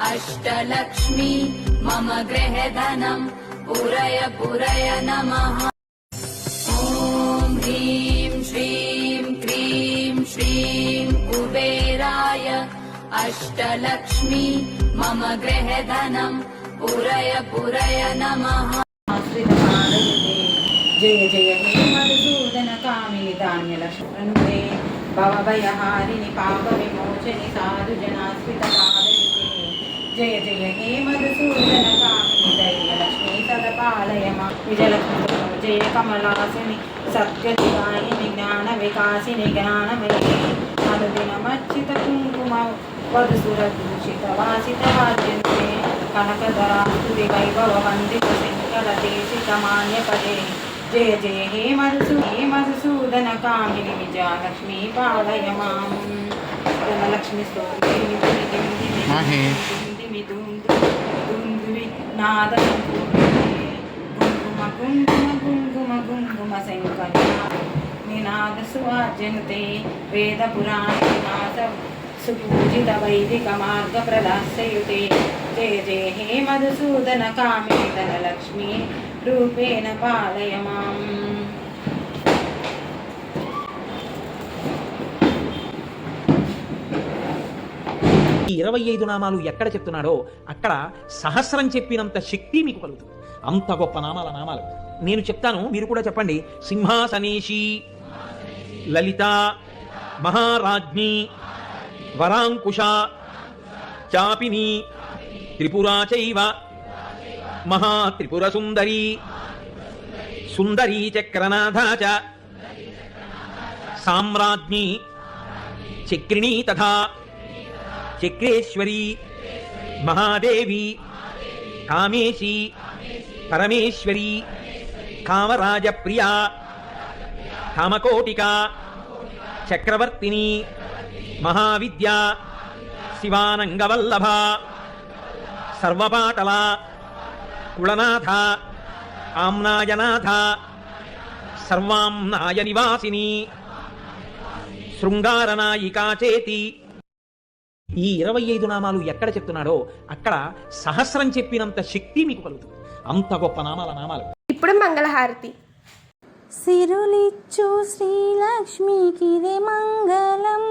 अष्टलक्ष्मी मम गृहधनम् पुरय पुरय नमः। ॐ ह्रीं श्रीं क्रीं श्रीं कुबेराय अष्टलक्ष्मी मम गृहधनम् पुरय पुरय नमः। जय जय हे मधुसूदन कामिनि धान्यलक्ष्मणे भवभयहारिणि पापविमोचनि साधुजनाश्रितपादयुते। जय जय हे मधुसूदन कामिनि दैवलक्ष्मी सदपालय मां विजयलक्ष्मी जय कमलासिनि सत्यशिवायिनि ज्ञानविकासिनि ज्ञानमयि अनुदिनमर्चित कुङ्कुम वधुसुरभूषितवासितवाद्यन्ते कनकधरास्तुति वैभववन्दितशङ्करदेशिकमान्यपदे। जय जय हे मधुसूदन कामिनि विजयलक्ष्मी पालय मां। लक्ष्मी कुङ्कुम निनाद सुवाद्यन्ते वेद पुराण सुपूजित वैदिक मार्ग प्रदास्ययुते। जय जय हे मधुसूदन कामिनि धनलक्ष्मी रूपेण पालय माम्। ఈ 25 నామాలు ఎక్కడ చెప్తున్నాడో అక్కడ సహస్రం చెప్పినంత శక్తి మీకు కలుగుతుంది. అంత గొప్ప నామాలు నేను చెప్తాను, మీరు కూడా చెప్పండి. సింహాసనేషి, లలిత, మహారాజ్ఞి, వరాంకుశ, చాపిని, త్రిపురా చైవ, మహాత్రిపుర సుందరి, సుందరీ చక్రనాథ చ, సామ్రాజ్ఞి, చక్రిణీ తథా చక్రేశ్వరి, మహాదేవి, కామేశి, పరమేశ్వరి, కామరాజ ప్రియా, కామకోటిక, చక్రవర్తిని, మహావిద్య, శివానంగవల్లభ, సర్వపాటల, కుళనాథ, ఆమ్నాయనాథ, సర్వాంనాయ నివాసిని, శృంగారనాయికా చేతి. ఈ 25 నామాలు ఎక్కడ చెప్తున్నాడో అక్కడ సహస్రం చెప్పినంత శక్తి మీకు కలుగుతుంది. అంత గొప్ప నామాలు. ఇప్పుడు మంగళహారతి. సిరులిచ్చు శ్రీలక్ష్మికిదే మంగళం,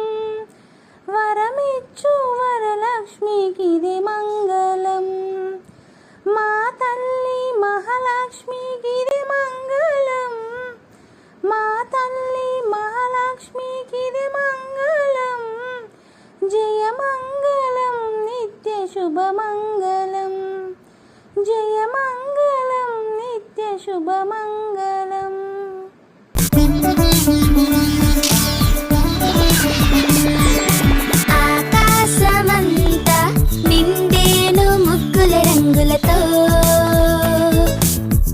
వరమిచ్చు వరలక్ష్మికిదే మంగళం, మా తల్లి మహాలక్ష్మికిదే మంగళం, మా తల్లి మహాలక్ష్మికిదే మంగళం, జయ మంగళం నిత్య శుభమంగళం, జయ మంగళం నిత్య శుభమంగళం. ఆకాశమంతా నిండేను ముగ్గుల రంగులతో,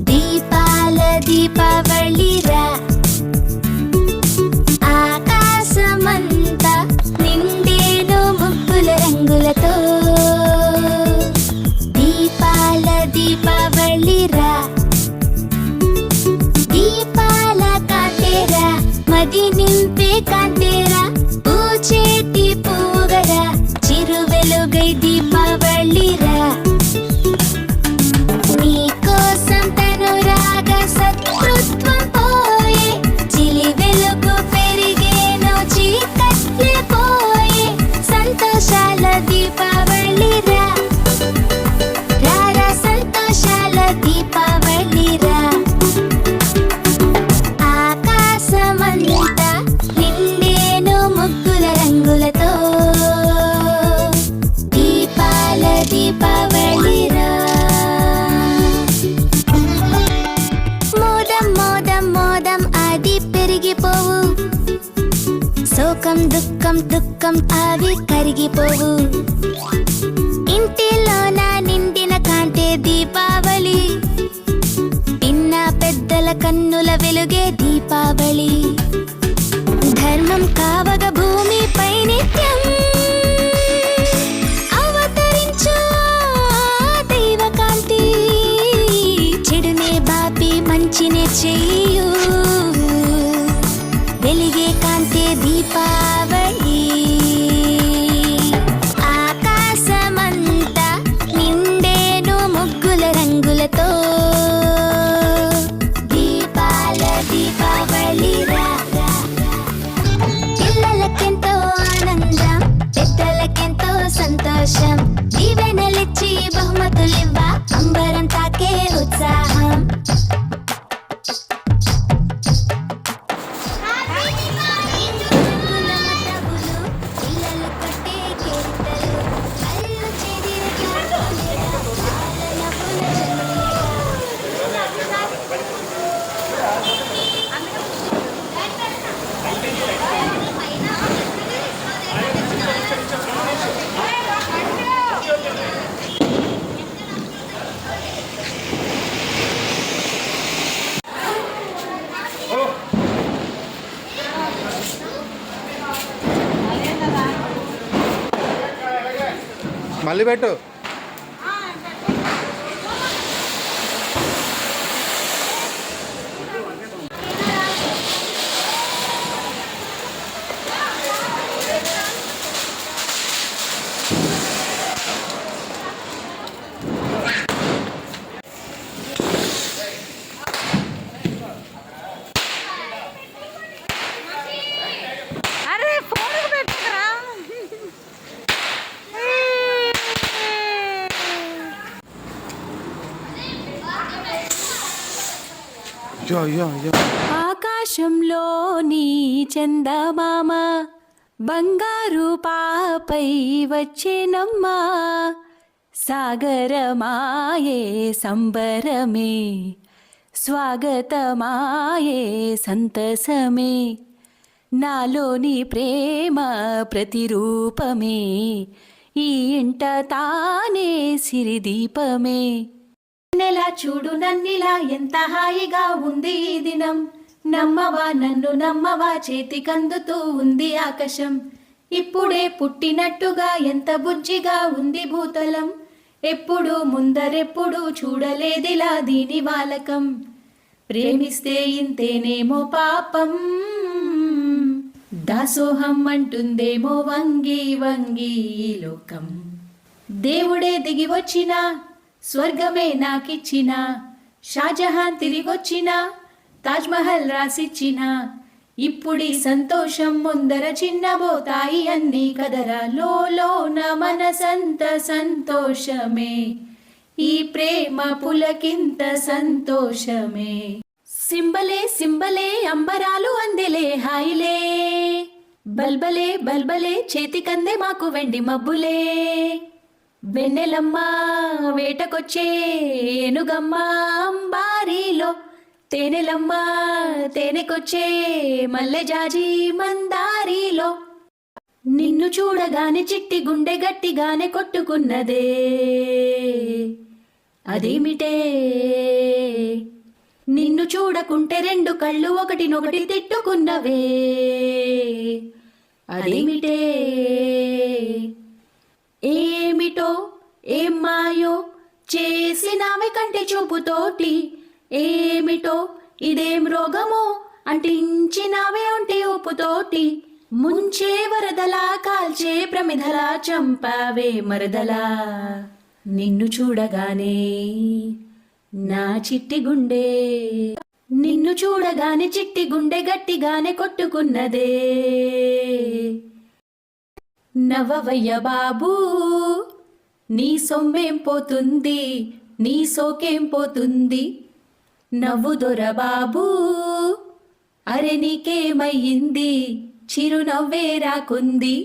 దీపాల దీపావళిరా. ఆకాశమంతా నిండేను ముగ్గుల రంగులతో, దీపాల దీపావళిరా. దీపాల కాంతేరా, మది నింపే కాంతేరా, పూచేటి పూగరా, చిరు వెలుగై దీపావళిరా. నీకోసం తను రాగ శత్రుత్వం పోయే, చిలి వెలుగు పెరిగేను చీకట్లే పోయే, సంతోషాల దీపావళిరా. రారా సంతోషాల దీపావళిరా. ఆకాశమంతా నిండేను ముగ్గుల రంగులతో, దీపాల దీపావళిరా. మోదం మోదం మోదం అది పెరిగిపోవు, శోకం దుఃఖం దుఃఖం అవి కరిగిపోవు. ఇంటిలోన నిండిన కాంతే దీపావళి, పిన్న పెద్దల కన్నుల వెలుగే దీపావళి. ధర్మం కావగ భూమిపై నిత్యం అవతరించు దైవకాంతి, చెడునే బాపి మంచినే చెయ్యు, వెలిగే కాంతే దీపావళి. ఆకాశమంతా మళ్ళీ పెట్టు. అరే ఫోన్ పెట్టరా. ఆకాశంలోని చందమామ బంగారు పాపై వచ్చేనమ్మా, సాగరమాయే సంబరమే, స్వాగతమాయే సంతసమే, నాలోని ప్రేమ ప్రతిరూపమే, ఈ ఇంట తానే సిరిదీపమే. నెలా చూడు నన్నిలా ఎంత హాయిగా ఉంది ఈ దినం, నమ్మవా నన్ను నమ్మవా చేతికందుతూ ఉంది ఆకాశం, ఇప్పుడే పుట్టినట్టుగా ఎంత బుజ్జిగా ఉంది భూతలం, ఎప్పుడు ముందరెప్పుడు చూడలేదిలా దీని వాలకం, ప్రేమిస్తే ఇంతేనేమో పాపం, దాసోహం అంటుందేమో వంగి వంగి ఈ లోకం, దేవుడే దిగి వచ్చిన స్వర్గమే నాకిచ్చిన, షాజహాన్ తిరిగొచ్చిన తాజ్మహల్ రాసిచ్చిన, ఇప్పుడి సంతోషం ముందర చిన్నబోతాయి అన్ని కదరా, లోన మనసంత సంతోషమే, ఈ ప్రేమ పులకింత సంతోషమే, సింబలే సింబలే అంబరాలు అందెలే హాయిలే, బల్బలే బల్బలే చేతికందే మాకు వెండి మబ్బులే, వెన్నెలమ్మ వేటకొచ్చే ఏనుగమ్మ అంబారీలో, తేనెలమ్మ తేనెకొచ్చే మల్లె జాజి మందారిలో, నిన్ను చూడగానే చిట్టి గుండె గట్టిగానే కొట్టుకున్నదే అదేమిటే, నిన్ను చూడకుంటే రెండు కళ్ళు ఒకటినొకటి తిట్టుకున్నవే అదేమిటే, ఏమిటో ఏం మాయో చేసినావే కంటి చూపుతోటి, ఏమిటో ఇదేం రోగమో అంటించినావే ఒంటి ఊపుతోటి, ముంచే వరదలా కాల్చే ప్రమిదలా చంపావే మరదలా, నిన్ను చూడగానే నా చిట్టి గుండె, నిన్ను చూడగానే చిట్టి గుండె గట్టిగానే కొట్టుకున్నదే, నవ్వవయ్య బాబూ నీ సొమ్మేం పోతుంది, నీ సోకేం పోతుంది, నవ్వు దొర బాబూ అరే నీకేమయ్యింది, చిరునవ్వే రాకుంది.